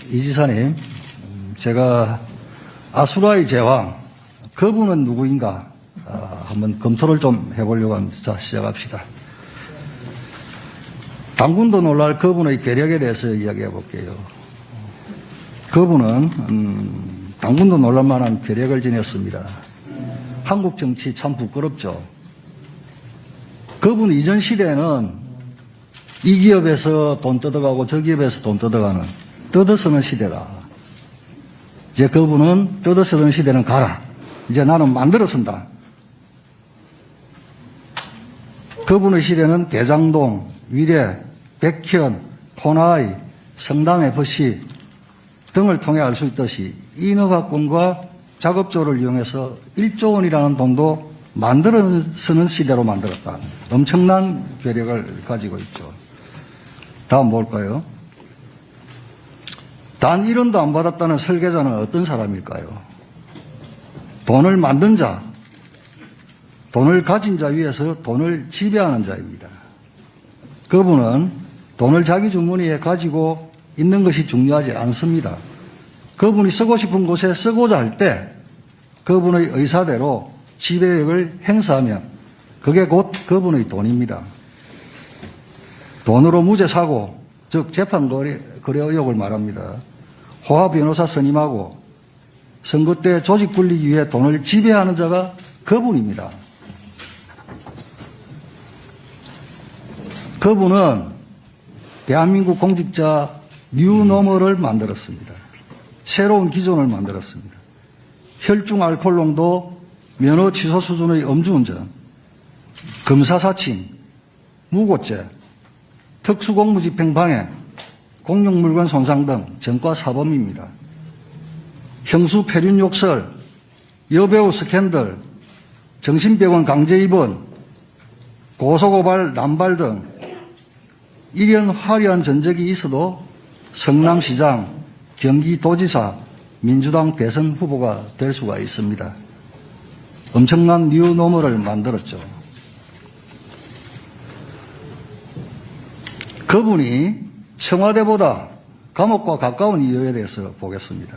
이 지사님, 제가 아수라의 제왕, 그분은 누구인가 한번 검토를 좀 해보려고 합니다. 자, 시작합시다. 당군도 놀랄 그분의 계력에 대해서 이야기해 볼게요. 그분은 당군도 놀랄 만한 계력을 지녔습니다. 한국 정치 참 부끄럽죠. 그분 이전 시대에는 이 기업에서 돈 뜯어가고 저 기업에서 돈 뜯어가는 뜯어쓰는 시대다. 이제 그분은 뜯어쓰는 시대는 가라. 이제 나는 만들어 쓴다. 그분의 시대는 대장동, 위례, 백현, 포나이, 성담FC 등을 통해 알 수 있듯이 인허가권과 작업조를 이용해서 1조 원이라는 돈도 만들어 쓰는 시대로 만들었다. 엄청난 괴력을 가지고 있죠. 다음 볼까요? 단 1원도 안 받았다는 설계자는 어떤 사람일까요? 돈을 만든 자, 돈을 가진 자 위에서 돈을 지배하는 자입니다. 그분은 돈을 자기 주머니에 가지고 있는 것이 중요하지 않습니다. 그분이 쓰고 싶은 곳에 쓰고자 할 때 그분의 의사대로 지배력을 행사하면 그게 곧 그분의 돈입니다. 돈으로 무죄 사고, 즉 재판 거래 의혹을 말합니다. 호화 변호사 선임하고 선거 때 조직 굴리기 위해 돈을 지배하는 자가 그분입니다. 그분은 대한민국 공직자 뉴노멀을 만들었습니다. 새로운 기존을 만들었습니다. 혈중 알코올 농도, 면허 취소 수준의 음주운전, 검사 사칭, 무고죄, 특수공무집행 방해, 공용물건 손상 등 전과 사범입니다. 형수 폐륜 욕설, 여배우 스캔들, 정신병원 강제 입원, 고소고발 남발 등 이런 화려한 전적이 있어도 성남시장, 경기도지사, 민주당 대선 후보가 될 수가 있습니다. 엄청난 뉴노멀을 만들었죠. 그분이 청와대보다 감옥과 가까운 이유에 대해서 보겠습니다.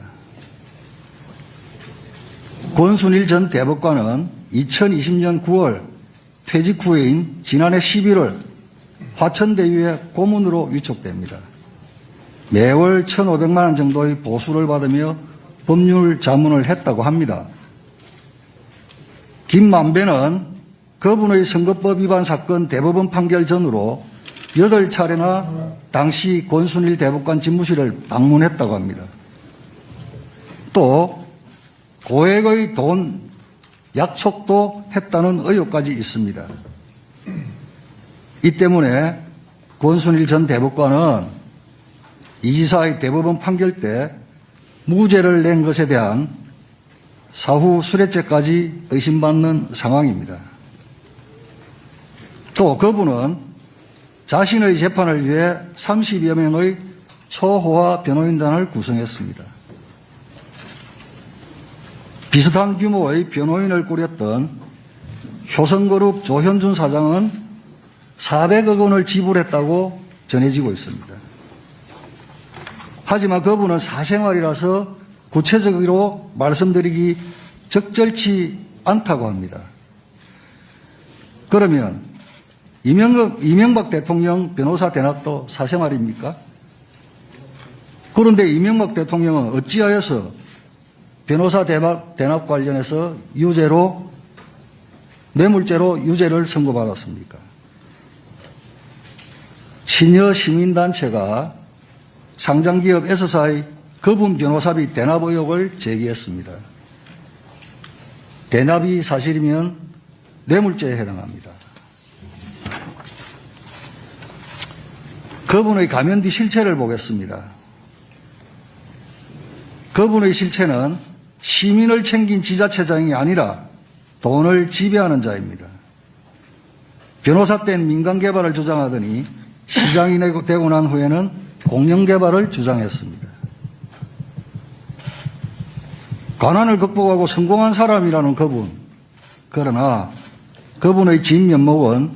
권순일 전 대법관은 2020년 9월 퇴직 후에인 지난해 11월 화천대유의 고문으로 위촉됩니다. 매월 1,500만 원 정도의 보수를 받으며 법률 자문을 했다고 합니다. 김만배는 그분의 선거법 위반 사건 대법원 판결 전으로 8차례나 당시 권순일 대법관 집무실을 방문했다고 합니다. 또 고액의 돈 약촉도 했다는 의혹까지 있습니다. 이 때문에 권순일 전 대법관은 이 지사의 대법원 판결 때 무죄를 낸 것에 대한 사후 수뢰죄까지 의심받는 상황입니다. 또 그분은 자신의 재판을 위해 30여 명의 초호화 변호인단을 구성했습니다. 비슷한 규모의 변호인을 꾸렸던 효성그룹 조현준 사장은 400억 원을 지불했다고 전해지고 있습니다. 하지만 그분은 사생활이라서 구체적으로 말씀드리기 적절치 않다고 합니다. 그러면 이명박 대통령 변호사 대납도 사생활입니까? 그런데 이명박 대통령은 어찌하여서 변호사 대납 관련해서 뇌물죄로 유죄를 선고받았습니까? 친여 시민단체가 상장기업 S사의 그분 변호사비 대납 의혹을 제기했습니다. 대납이 사실이면 뇌물죄에 해당합니다. 그분의 가면 뒤 실체를 보겠습니다. 그분의 실체는 시민을 챙긴 지자체장이 아니라 돈을 지배하는 자입니다. 변호사 때는 민간개발을 주장하더니 시장이 되고 난 후에는 공영개발을 주장했습니다. 가난을 극복하고 성공한 사람이라는 그분. 그러나 그분의 진면목은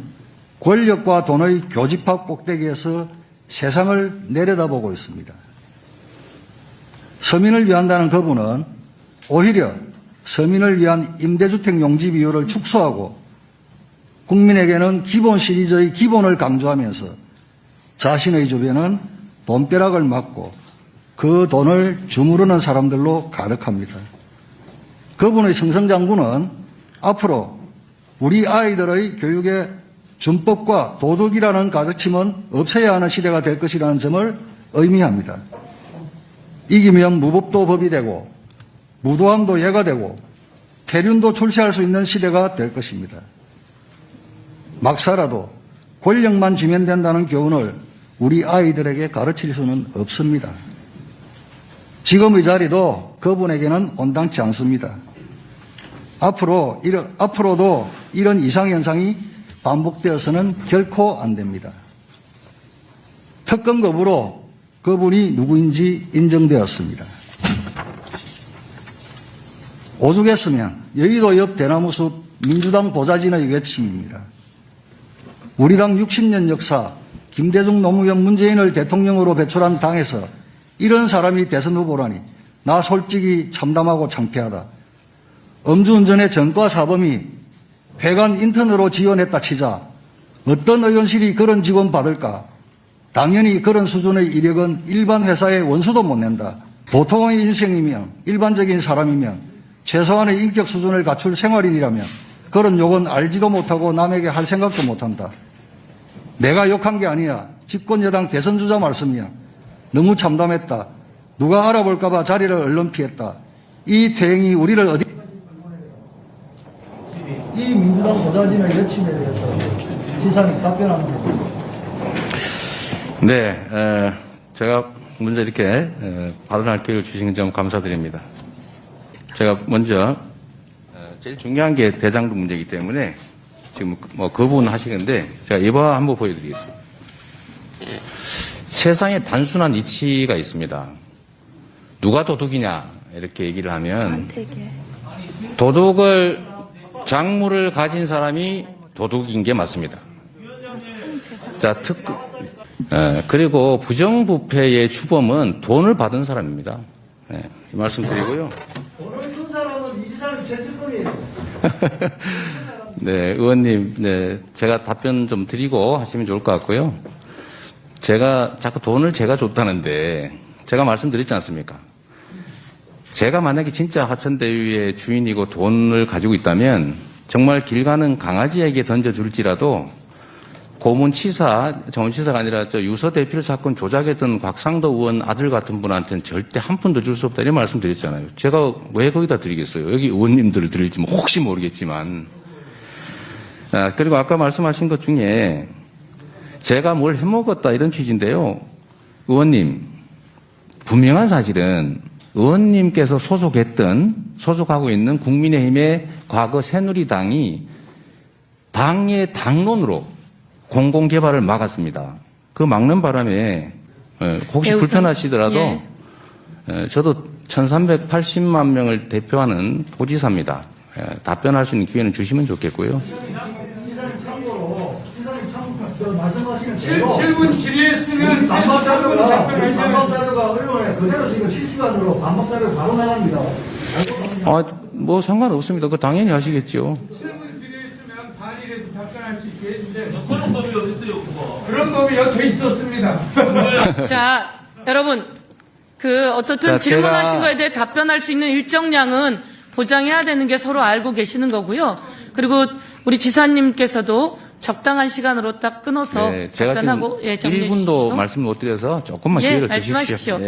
권력과 돈의 교집합 꼭대기에서 세상을 내려다보고 있습니다. 서민을 위한다는 거부는 오히려 서민을 위한 임대주택 용지 비율을 축소하고 국민에게는 기본 시리즈의 기본을 강조하면서 자신의 주변은 돈벼락을 맞고 그 돈을 주무르는 사람들로 가득합니다. 그분의 승승장구는 앞으로 우리 아이들의 교육에 준법과 도덕이라는 가르침은 없어야 하는 시대가 될 것이라는 점을 의미합니다. 이기면 무법도 법이 되고 무도함도 예가 되고 폐륜도 출시할 수 있는 시대가 될 것입니다. 막 살아도 권력만 쥐면 된다는 교훈을 우리 아이들에게 가르칠 수는 없습니다. 지금의 자리도 그분에게는 온당치 않습니다. 앞으로도 이런 이상현상이 반복되어서는 결코 안 됩니다. 특검 거부로 그분이 누구인지 인정되었습니다. 오죽했으면 여의도 옆 대나무숲 민주당 보좌진의 외침입니다. 우리 당 60년 역사 김대중 노무현 문재인을 대통령으로 배출한 당에서 이런 사람이 대선 후보라니 나 솔직히 참담하고 창피하다. 음주운전의 전과 사범이 회관 인턴으로 지원했다 치자 어떤 의원실이 그런 직원 받을까? 당연히 그런 수준의 이력은 일반 회사의 원수도 못 낸다. 보통의 인생이면 일반적인 사람이면 최소한의 인격 수준을 갖출 생활인이라면 그런 욕은 알지도 못하고 남에게 할 생각도 못한다. 내가 욕한 게 아니야. 집권여당 대선주자 말씀이야. 너무 참담했다. 누가 알아볼까 봐 자리를 얼른 피했다. 이 태행이 우리를 어디 이 민주당 보좌진의 여침에 대해서 지사님 답변하는 겁니다. 네, 제가 먼저 이렇게 발언할 기회를 주신 점 감사드립니다. 제가 먼저 제일 중요한 게 대장동 문제이기 때문에 지금 뭐 그 부분 하시는데 제가 예화 한번 보여드리겠습니다. 세상에 단순한 이치가 있습니다. 누가 도둑이냐 이렇게 얘기를 하면 도둑을 작물을 가진 사람이 도둑인 게 맞습니다. 자, 그리고 부정부패의 주범은 돈을 받은 사람입니다. 네, 이 말씀 드리고요. 돈을 준 사람은 이 지사님 죄책감이에요. 네, 의원님, 네, 제가 답변 좀 드리고 하시면 좋을 것 같고요. 제가 자꾸 돈을 제가 줬다는데 제가 말씀드렸지 않습니까? 제가 만약에 진짜 하천대유의 주인이고 돈을 가지고 있다면 정말 길 가는 강아지에게 던져줄지라도 고문치사, 정원치사가 아니라 저 유서 대필 사건 조작했던 곽상도 의원 아들 같은 분한테는 절대 한 푼도 줄 수 없다 이런 말씀 드렸잖아요. 제가 왜 거기다 드리겠어요? 여기 의원님들을 드릴지 뭐 혹시 모르겠지만. 그리고 아까 말씀하신 것 중에 제가 뭘 해먹었다 이런 취지인데요. 의원님, 분명한 사실은 의원님께서 소속하고 있는 국민의힘의 과거 새누리당이 당의 당론으로 공공개발을 막았습니다. 그 막는 바람에 혹시 불편하시더라도 저도 1380만 명을 대표하는 도지사입니다. 답변할 수 있는 기회는 주시면 좋겠고요. 지사님 참고로 말씀하시는 대로 7분 질의했으면 반박 자료가 언론에 그대로 지금 실시간으로 반박 자료 바로 나갑니다. 뭐 상관없습니다. 그거 당연히 하시겠죠. 7분 질의했으면 반일에도 답변할 수 있게 해주세요. 그런 법이 어디 있어요, 그거? 그런 법이 여태 있었습니다. 자, 여러분, 어떻든 질문하신 거에 대해 답변할 수 있는 일정량은 보장해야 되는 게 서로 알고 계시는 거고요. 그리고 우리 지사님께서도 적당한 시간으로 딱 끊어서 네, 제가 답변하고 지금 1분도 말씀 못 드려서 조금만 기회를 주십시오. 말씀하십시오.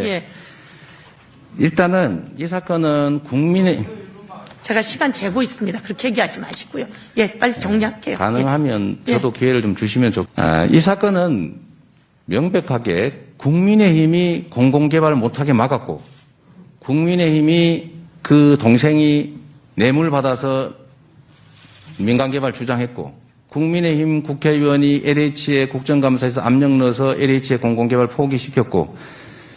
일단은 이 사건은 제가 시간 재고 있습니다. 그렇게 얘기하지 마시고요. 빨리 정리할게요. 가능하면 저도 기회를 좀 주시면 이 사건은 명백하게 국민의힘이 공공개발을 못하게 막았고 국민의힘이 그 동생이 뇌물 받아서 민간개발 주장했고 국민의힘 국회의원이 LH에 국정감사에서 압력 넣어서 LH의 공공개발 포기시켰고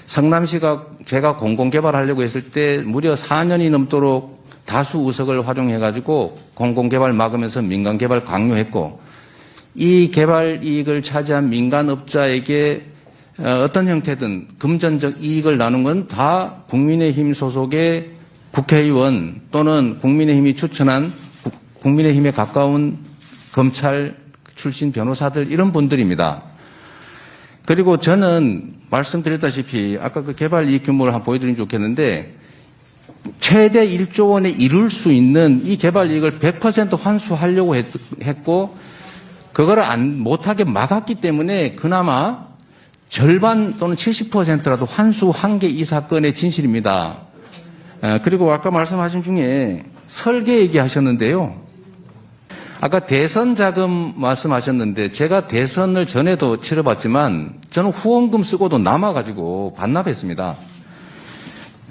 성남시가 제가 공공개발하려고 했을 때 무려 4년이 넘도록 다수 의석을 활용해가지고 공공개발 막으면서 민간개발 강요했고 이 개발 이익을 차지한 민간업자에게 어떤 형태든 금전적 이익을 나눈 건 다 국민의힘 소속의 국회의원 또는 국민의힘이 추천한 국민의힘에 가까운 검찰 출신 변호사들 이런 분들입니다. 그리고 저는 말씀드렸다시피 아까 그 개발 이익 규모를 한번 보여드리면 좋겠는데 최대 1조 원에 이룰 수 있는 이 개발 이익을 100% 환수하려고 했고 그거를 못하게 막았기 때문에 그나마 절반 또는 70%라도 환수한 게 이 사건의 진실입니다. 그리고 아까 말씀하신 중에 설계 얘기하셨는데요. 아까 대선 자금 말씀하셨는데 제가 대선을 전에도 치러봤지만 저는 후원금 쓰고도 남아가지고 반납했습니다.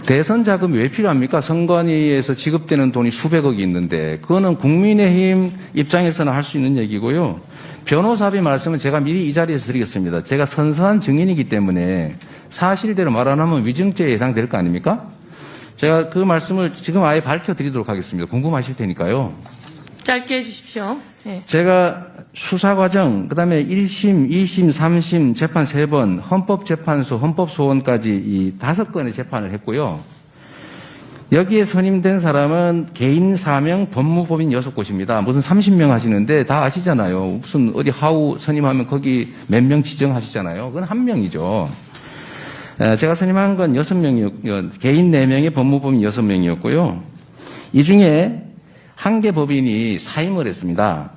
대선 자금이 왜 필요합니까? 선관위에서 지급되는 돈이 수백억이 있는데 그거는 국민의힘 입장에서는 할 수 있는 얘기고요. 변호사비 말씀은 제가 미리 이 자리에서 드리겠습니다. 제가 선서한 증인이기 때문에 사실대로 말 안 하면 위증죄에 해당될 거 아닙니까? 제가 그 말씀을 지금 아예 밝혀드리도록 하겠습니다. 궁금하실 테니까요. 짧게 해주십시오. 네. 제가 수사 과정, 그 다음에 1심, 2심, 3심 재판 3번, 헌법재판소, 헌법소원까지 이 5건의 재판을 했고요. 여기에 선임된 사람은 개인 사명 법무법인 6곳입니다. 무슨 30명 하시는데 다 아시잖아요. 무슨 어디 하우 선임하면 거기 몇 명 지정하시잖아요. 그건 한 명이죠. 제가 선임한 건 6명이었고요. 개인 4명의 법무법인 6명이었고요. 이 중에 한 개 법인이 사임을 했습니다.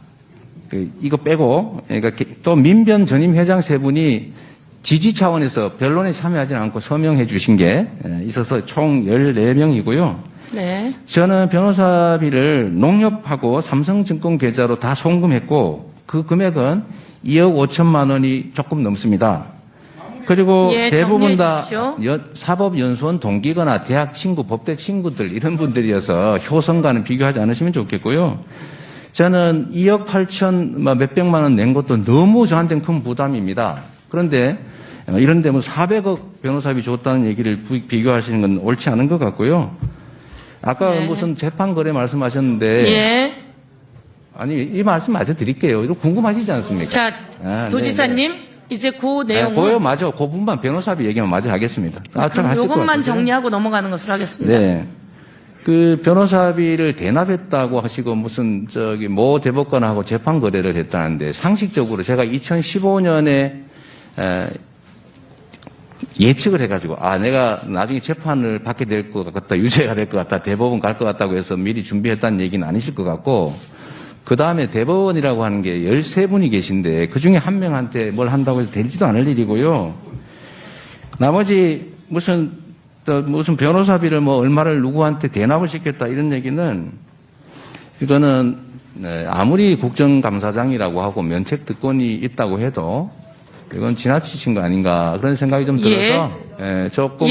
이거 빼고, 그러니까 또 민변 전임 회장 3분이 지지 차원에서 변론에 참여하지 않고 서명해 주신 게 있어서 총 14명이고요. 네. 저는 변호사비를 농협하고 삼성증권 계좌로 다 송금했고 그 금액은 2억 5천만 원이 조금 넘습니다. 그리고 예, 대부분 다 정리해 사법연수원 동기거나 대학 친구, 법대 친구들 이런 분들이어서 효성과는 비교하지 않으시면 좋겠고요. 저는 2억 8천 몇백만 원 낸 것도 너무 저한테는 큰 부담입니다. 그런데 이런 데뭐 400억 변호사비 줬다는 얘기를 비교하시는 건 옳지 않은 것 같고요. 아까 네. 무슨 재판 거래 말씀하셨는데 예. 아니 이 말씀 마저 드릴게요. 이거 궁금하시지 않습니까? 자, 아, 도지사님 이제 그 내용은 그요 맞아. 그 부분만 변호사비 얘기만 마저 하겠습니다. 좀 그럼 하실 것 이것만 같으세요? 정리하고 넘어가는 것으로 하겠습니다. 네. 그 변호사비를 대납했다고 하시고 무슨 모 대법관하고 재판 거래를 했다는데 상식적으로 제가 2015년에 예측을 해가지고 내가 나중에 재판을 받게 될 것 같다, 유죄가 될 것 같다, 대법원 갈 것 같다고 해서 미리 준비했다는 얘기는 아니실 것 같고 그 다음에 대법원이라고 하는 게 13분이 계신데 그 중에 한 명한테 뭘 한다고 해서 되지도 않을 일이고요. 나머지 무슨 변호사비를 얼마를 누구한테 대납을 시켰다 이런 얘기는 이거는 아무리 국정감사장이라고 하고 면책 특권이 있다고 해도 이건 지나치신 거 아닌가 그런 생각이 좀 들어서 조금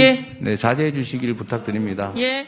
자제해 주시기를 부탁드립니다. 예.